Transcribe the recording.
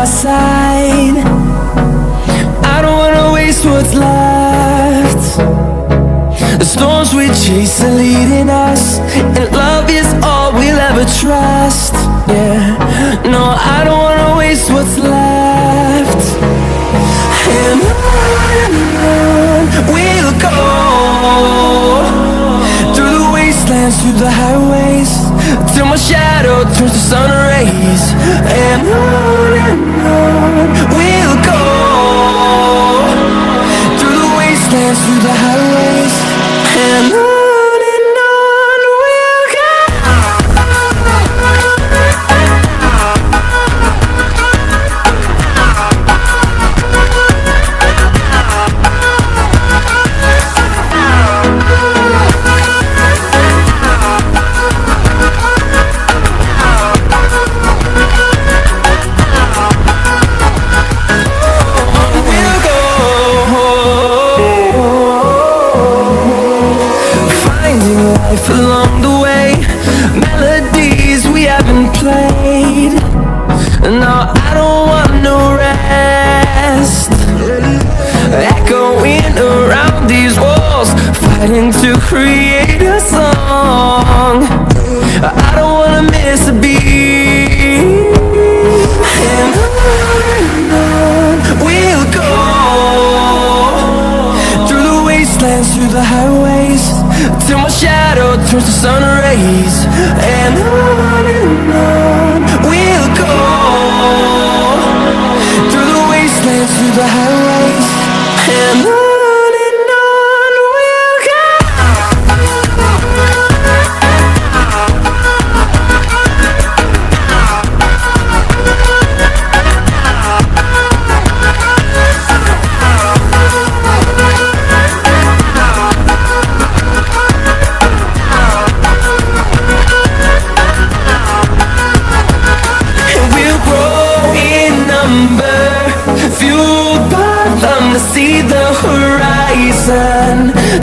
our side. I don't wanna waste what's left. The storms we chase are leading us, and love is all we'll ever trust. Yeah, no, I don't wanna waste what's left. And on we'll go, through the wastelands, through the highways, till my shadow turns to sun rays. And on we'll go, through the wastelands, through the highways, and on we'll go. Along the way, melodies we haven't played. No, I don't want no rest. Echoing around these walls, fighting to create